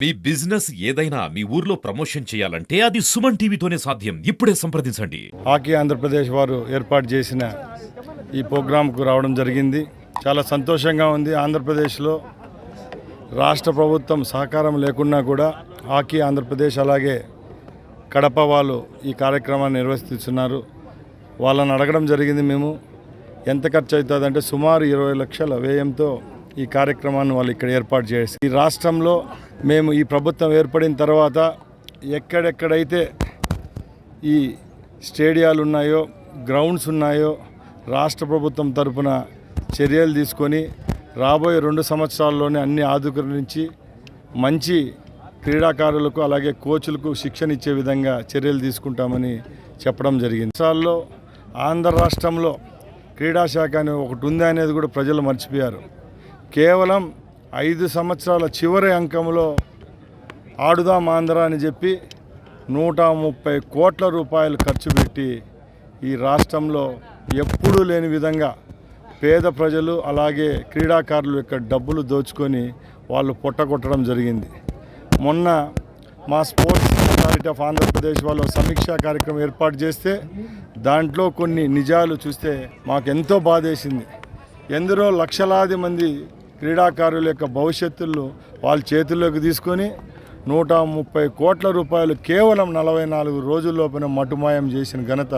మీ business ఏదైనా మీ ఊర్లో promotion చేయాలంటే అది సుమన్ టీవీతోనే సాధ్యం. ఇప్పుడే సంప్రదించండి. హాకీ ఆంధ్రప్రదేశ్ వారు ఏర్పాటు చేసిన ఈ ప్రోగ్రాంకు రావడం జరిగింది. చాలా సంతోషంగా ఉంది. ఆంధ్రప్రదేశ్లో రాష్ట్ర ప్రభుత్వం సహకారం లేకున్నా కూడా హాకీ ఆంధ్రప్రదేశ్ అలాగే కడప వాళ్ళు ఈ కార్యక్రమాన్ని నిర్వహిస్తున్నారు. వాళ్ళని అడగడం జరిగింది. మేము ఎంత ఖర్చు అవుతుందంటే సుమారు 20 లక్షల వ్యయంతో ఈ కార్యక్రమాన్ని వాళ్ళు ఇక్కడ ఏర్పాటు చేసి, ఈ రాష్ట్రంలో మేము ఈ ప్రభుత్వం ఏర్పడిన తర్వాత ఎక్కడెక్కడైతే ఈ స్టేడియాలు ఉన్నాయో, గ్రౌండ్స్ ఉన్నాయో రాష్ట్ర ప్రభుత్వం తరఫున చర్యలు తీసుకొని రాబోయే 2 సంవత్సరాల్లోనే అన్ని ఆధుకరించి మంచి క్రీడాకారులకు అలాగే కోచ్లకు శిక్షణ ఇచ్చే విధంగా చర్యలు తీసుకుంటామని చెప్పడం జరిగింది. రాష్ట్రాల్లో ఆంధ్ర రాష్ట్రంలో క్రీడాశాఖ అని ఒకటి ఉంది అనేది కూడా ప్రజలు మర్చిపోయారు. కేవలం 5 సంవత్సరాల చివరి అంకంలో ఆడుదాం ఆంధ్ర అని చెప్పి 130 కోట్ల రూపాయలు ఖర్చు పెట్టి ఈ రాష్ట్రంలో ఎప్పుడూ లేని విధంగా పేద ప్రజలు అలాగే క్రీడాకారులు యొక్క డబ్బులు దోచుకొని వాళ్ళు పొట్టగొట్టడం జరిగింది. మొన్న మా స్పోర్ట్స్ అథారిటీ ఆఫ్ ఆంధ్రప్రదేశ్ వాళ్ళు సమీక్షా కార్యక్రమం ఏర్పాటు చేస్తే దాంట్లో కొన్ని నిజాలు చూస్తే మాకు ఎంతో బాధేసింది. ఎందరో లక్షలాది మంది క్రీడాకారుల యొక్క భవిష్యత్తులు వాళ్ళ చేతుల్లోకి తీసుకొని 130 కోట్ల రూపాయలు కేవలం 44 రోజుల్లోపల మటుమాయం చేసిన ఘనత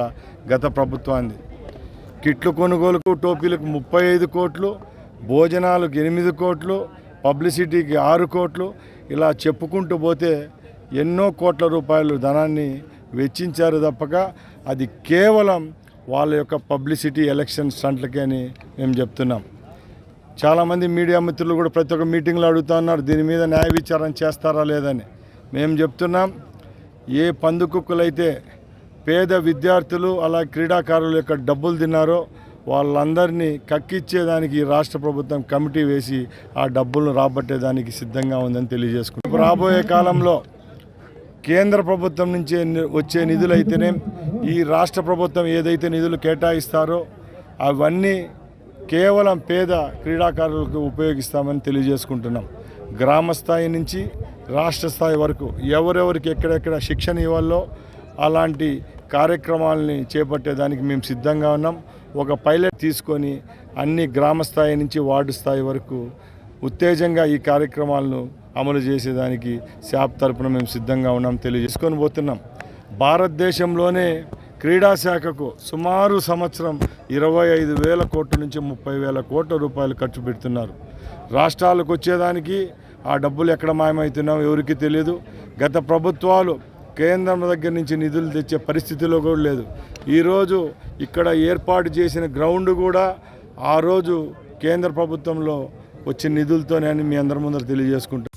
గత ప్రభుత్వాన్ని. కిట్లు కొనుగోలుకు టోపీలకు 35 కోట్లు, భోజనాలకు 8 కోట్లు, పబ్లిసిటీకి 6 కోట్లు, ఇలా చెప్పుకుంటూ పోతే ఎన్నో కోట్ల రూపాయలు ధనాన్ని వెచ్చించారు తప్పక అది కేవలం వాళ్ళ యొక్క పబ్లిసిటీ ఎలక్షన్ స్టంట్లకే అని మేము చెప్తున్నాం. చాలామంది మీడియా మిత్రులు కూడా ప్రతి ఒక్క మీటింగ్లో అడుగుతూ ఉన్నారు దీని మీద న్యాయ విచారణ చేస్తారా లేదని. మేము చెప్తున్నాం, ఏ పందుకుక్కలైతే పేద విద్యార్థులు అలా క్రీడాకారుల యొక్క డబ్బులు తిన్నారో వాళ్ళందరినీ కక్కిచ్చేదానికి రాష్ట్ర ప్రభుత్వం కమిటీ వేసి ఆ డబ్బులను రాబట్టేదానికి సిద్ధంగా ఉందని తెలియజేసుకుంటాం. రాబోయే కాలంలో కేంద్ర ప్రభుత్వం నుంచి వచ్చే నిధులైతేనే ఈ రాష్ట్ర ప్రభుత్వం ఏదైతే నిధులు కేటాయిస్తారో అవన్నీ కేవలం పేద క్రీడాకారులకు ఉపయోగిస్తామని తెలియజేసుకుంటున్నాం. గ్రామ స్థాయి నుంచి రాష్ట్ర స్థాయి వరకు ఎవరెవరికి ఎక్కడెక్కడ శిక్షణ ఇవ్వాలో అలాంటి కార్యక్రమాలని చేపట్టేదానికి మేము సిద్ధంగా ఉన్నాం. ఒక పైలట్ తీసుకొని అన్ని గ్రామ స్థాయి నుంచి వార్డు స్థాయి వరకు ఉత్తేజంగా ఈ కార్యక్రమాలను అమలు చేసేదానికి శాప్ తరపున మేము సిద్ధంగా ఉన్నాం తెలియజేసుకొని పోతున్నాం. భారతదేశంలోనే క్రీడాశాఖకు సుమారు సంవత్సరం 25,000 కోట్ల నుంచి 30,000 కోట్ల రూపాయలు ఖర్చు పెడుతున్నారు. రాష్ట్రాలకు వచ్చేదానికి ఆ డబ్బులు ఎక్కడ మాయమవుతున్నాయో ఎవరికి తెలియదు. గత ప్రభుత్వాలు కేంద్రం దగ్గర నుంచి నిధులు తెచ్చే పరిస్థితిలో కూడా లేదు. ఈరోజు ఇక్కడ ఏర్పాటు చేసిన గ్రౌండ్ కూడా ఆ రోజు కేంద్ర ప్రభుత్వంలో వచ్చిన నిధులతోనే అని మీ అందరి ముందర తెలియజేసుకుంటాం.